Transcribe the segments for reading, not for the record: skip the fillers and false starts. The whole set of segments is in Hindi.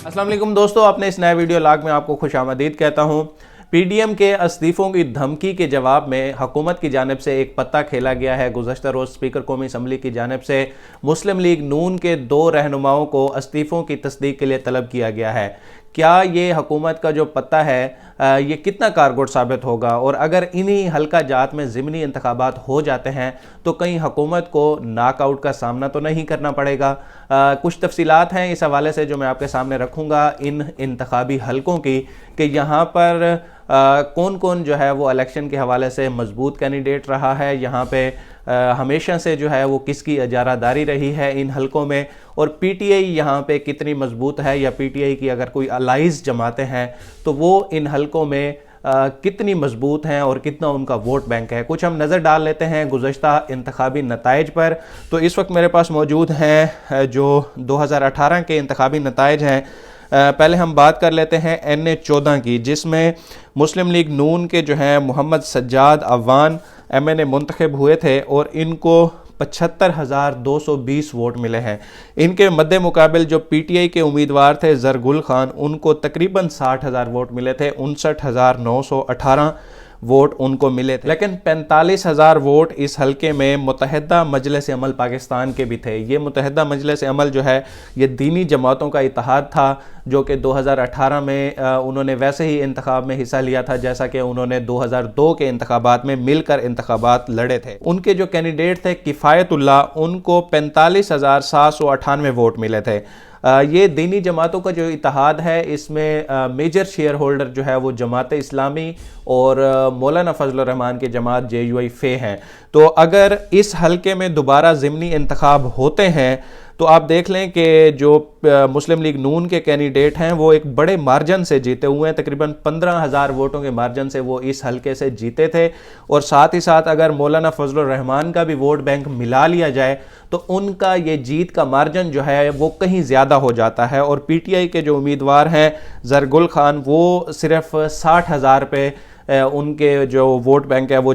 अस्सलाम वालेकुम दोस्तों, अपने इस नए वीडियो लॉग में आपको खुशामदीद कहता हूँ। पीडीएम के इस्तीफ़ों की धमकी के जवाब में हुकूमत की जानिब से एक पत्ता खेला गया है। गुज़श्ता रोज़ स्पीकर कौमी असम्बली की जानिब से मुस्लिम लीग नून के 2 रहनुमाओं को इस्तीफ़ों की तस्दीक के लिए तलब किया गया है। क्या ये हुकूमत का जो पत्ता है ये कितना कारगर साबित होगा, और अगर इन्हीं हल्का जात में ज़िमनी इंतखाबात हो जाते हैं तो कहीं हुकूमत को नाकआउट का सामना तो नहीं करना पड़ेगा। कुछ तफसीलात हैं इस हवाले से जो मैं आपके सामने रखूँगा इन इंतखाबी हलकों की, कि यहाँ पर कौन कौन जो है वो इलेक्शन के हवाले से मजबूत कैंडिडेट रहा है, यहाँ पे हमेशा से जो है वो किसकी इजारादारी रही है इन हलकों में, और पीटीआई यहाँ पे कितनी मजबूत है, या पीटीआई की अगर कोई अलाइज जमातें हैं तो वो इन हलकों में कितनी मजबूत हैं और कितना उनका वोट बैंक है। कुछ हम नज़र डाल लेते हैं गुज़श्ता इंतखाबी नताइज पर। तो इस वक्त मेरे पास मौजूद हैं जो 2018 के इंतखाबी नताइज हैं। पहले हम बात कर लेते हैं NA-14 की, जिसमें मुस्लिम लीग नून के जो हैं मोहम्मद सज्जाद अवान MNA मुंतखब हुए थे और इनको 75,220 वोट मिले हैं। इनके मद्दे मुकाबिल जो पीटीआई के उम्मीदवार थे ज़रगुल खान, उनको तकरीबन 60,000 वोट मिले थे, 59,918 वोट उनको मिले थे। लेकिन 45,000 वोट इस हलके में मुत्तहिदा मजलिस अमल पाकिस्तान के भी थे। ये मुत्तहिदा मजलिस अमल जो है ये दीनी जमातों का इत्तेहाद था, जो कि 2018 में उन्होंने वैसे ही इंतखाब में हिस्सा लिया था जैसा कि उन्होंने 2002 के इंतखाबात में मिलकर इंतखाबात लड़े थे। उनके जो कैंडिडेट थे किफ़ायतुल्लाह, उनको 45,798 वोट मिले थे। ये दीनी जमातों का जो इत्तेहाद है इसमें मेजर शेयर होल्डर जो है वो जमात इस्लामी और मौलाना फजल रहमान के जमात JUI फे हैं। तो अगर इस हलके में दोबारा ज़िमनी इंतखाब होते हैं तो आप देख लें कि जो मुस्लिम लीग नून के कैंडिडेट हैं वो एक बड़े मार्जिन से जीते हुए हैं। तकरीबन 15,000 वोटों के मार्जिन से वो इस हलके से जीते थे, और साथ ही साथ अगर मौलाना फजल रहमान का भी वोट बैंक मिला लिया जाए तो उनका ये जीत का मार्जिन जो है वो कहीं ज़्यादा हो जाता है। और पीटीआई के जो उम्मीदवार हैं ज़रगुल खान, वो सिर्फ 60,000 पे उनके जो वोट बैंक है वो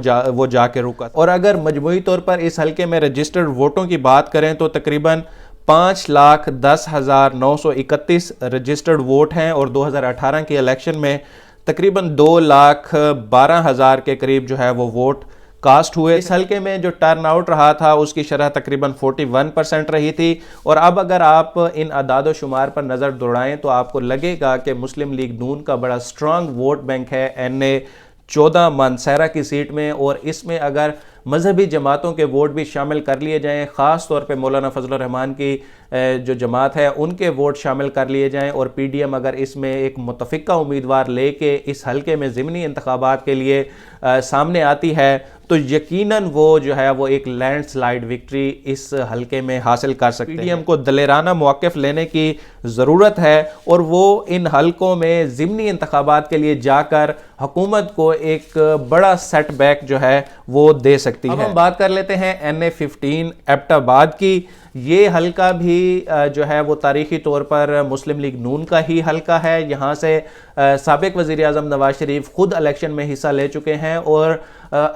जाके रुका। और अगर मजमूई तौर पर इस हलके में रजिस्टर्ड वोटों की बात करें तो तकरीबन 5,10,931 रजिस्टर्ड वोट हैं, और 2018 के इलेक्शन में तकरीबन 2,12,000 के करीब जो है वो वोट कास्ट हुए। इस हलके में जो टर्न आउट रहा था उसकी शरह तकरीबन 41% रही थी। और अब अगर आप इन अदाद शुमार पर नज़र दौड़ाएं तो आपको लगेगा कि मुस्लिम लीग नून का बड़ा स्ट्रांग वोट बैंक है NA-14 मानसहरा की सीट में, और इसमें अगर मजहबी जमातों के वोट भी शामिल कर लिए जाएं, ख़ास तौर पे मौलाना फजल रहमान की जो जमात है उनके वोट शामिल कर लिए जाएं, और पीडीएम अगर इसमें एक मुतफ़िका उम्मीदवार लेके इस हलके में ज़िमनी इंतखाबात के लिए सामने आती है तो यकीनन वो जो है वो एक लैंडस्लाइड विक्ट्री इस हलके में हासिल कर सकते हैं। पीडीएम को दलेराना मौक़िफ़ लेने की ज़रूरत है, और वो इन हलकों में ज़िमनी इंतखाबात के लिए जाकर हुकूमत को एक बड़ा सेटबैक जो है वो दे सकती है। अब हम बात कर लेते हैं NA-15 एबटाबाद की। ये हलका भी जो है वो तारीख़ी तौर पर मुस्लिम लीग नून का ही हलका है। यहाँ से साबिक़ वज़ीर आज़म नवाज शरीफ खुद इलेक्शन में हिस्सा ले चुके हैं, और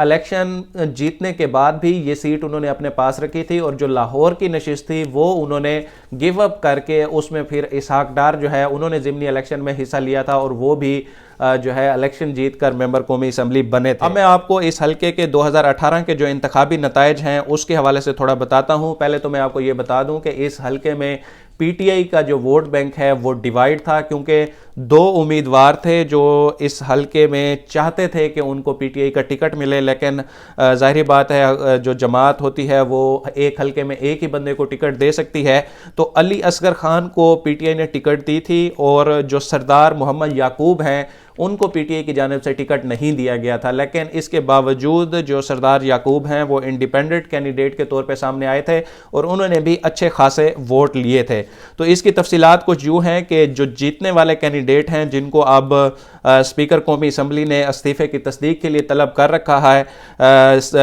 इलेक्शन जीतने के बाद भी ये सीट उन्होंने अपने पास रखी थी, और जो लाहौर की नशिस्त थी वो उन्होंने गिव अप करके उसमें फिर इसहाक डार जो है उन्होंने ज़िमनी इलेक्शन में हिस्सा लिया था, और वो भी जो है इलेक्शन जीत कर मेंबर कौमी असम्बली बने थे। अब मैं आपको इस हलके के 2018 के जो इंतखाबी नताइज हैं उसके हवाले से थोड़ा बताता हूँ। पहले तो मैं आपको ये बता दूँ कि इस हलके में पीटीआई का जो वोट बैंक है वो डिवाइड था, क्योंकि 2 उम्मीदवार थे जो इस हलके में चाहते थे कि उनको पीटीआई का टिकट मिले, लेकिन ज़ाहिर बात है जो जमात होती है वो एक हलके में एक ही बंदे को टिकट दे सकती है। तो अली असगर खान को पीटीआई ने टिकट दी थी, और जो सरदार मोहम्मद याकूब हैं उनको पीटीआई की जानिब से टिकट नहीं दिया गया था। लेकिन इसके बावजूद जो सरदार याकूब हैं वो इंडिपेंडेंट कैंडिडेट के तौर पे सामने आए थे, और उन्होंने भी अच्छे खासे वोट लिए थे। तो इसकी तफसीलात कुछ यूँ हैं कि जो जीतने वाले कैंडिडेट हैं जिनको अब स्पीकर कौमी असम्बली ने इस्तीफ़े की तस्दीक के लिए तलब कर रखा है,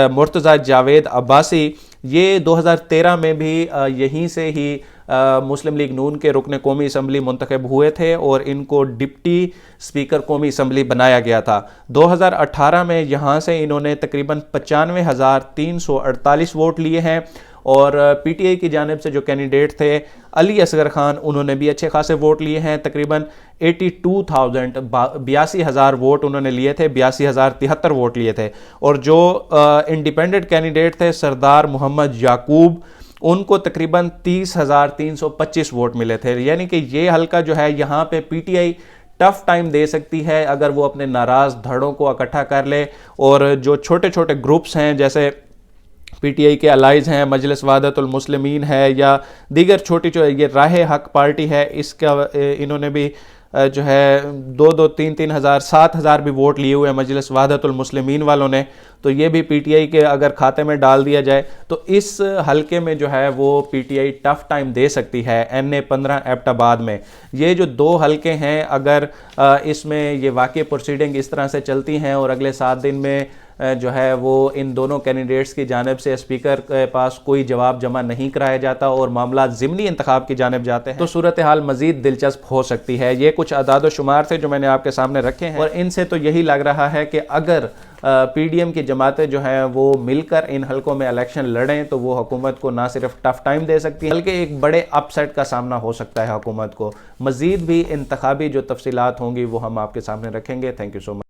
मुर्तज़ा जावेद अब्बासी, ये 2013 में भी यहीं से ही मुस्लिम लीग नून के रुकन कौमी असम्बली मुंतखब हुए थे, और इनको डिप्टी स्पीकर कौमी असम्बली बनाया गया था। 2018 में यहाँ से इन्होंने तकरीबन 95,348 वोट लिए हैं, और पीटीआई की जानिब से जो कैंडिडेट थे अली असगर खान, उन्होंने भी अच्छे खासे वोट लिए हैं, तकरीबन 82,000 वोट उन्होंने लिए थे, 82,073 वोट लिए थे। और जो इंडिपेंडेंट कैंडिडेट थे सरदार मोहम्मद याकूब, उनको तकरीबन 30,325 वोट मिले थे। यानी कि ये हल्का जो है यहाँ पे पीटीआई टफ टाइम दे सकती है अगर वो अपने नाराज धड़ों को इकट्ठा कर ले, और जो छोटे छोटे ग्रुप्स हैं जैसे पीटीआई के अलाइज हैं, मजलिस वहदतुल मुस्लिमीन है या दीगर छोटी जो ये राह हक पार्टी है, इसका इन्होंने भी जो है 2-3 हज़ार 7,000 भी वोट लिए हुए हैं मजलिस वहदतुल मुस्लिमीन वालों ने। तो ये भी पीटीआई के अगर खाते में डाल दिया जाए तो इस हलके में जो है वो पीटीआई टफ टाइम दे सकती है NA 15 एबटाबाद में। ये जो 2 हलके हैं, अगर इसमें ये वाकई प्रोसीडिंग इस तरह से चलती हैं और अगले 7 दिन में जो है वो इन दोनों कैंडिडेट्स की जानिब से स्पीकर के पास कोई जवाब जमा नहीं कराया जाता और मामला ज़िमनी इंतखाब की जानिब जाते हैं, तो सूरत हाल मज़ीद दिलचस्प हो सकती है। ये कुछ अदाद शुमार थे जो मैंने आपके सामने रखे हैं, और इनसे तो यही लग रहा है कि अगर पीडीएम की जमातें जो हैं वो मिलकर इन हलकों में इलेक्शन लड़ें तो वो हुकूमत को ना सिर्फ टफ टाइम दे सकती है बल्कि एक बड़े अपसेट का सामना हो सकता है हुकूमत को। मज़ीद भी इंतखाबी जो तफसीलात होंगी वो हम आपके सामने रखेंगे। Thank you so much.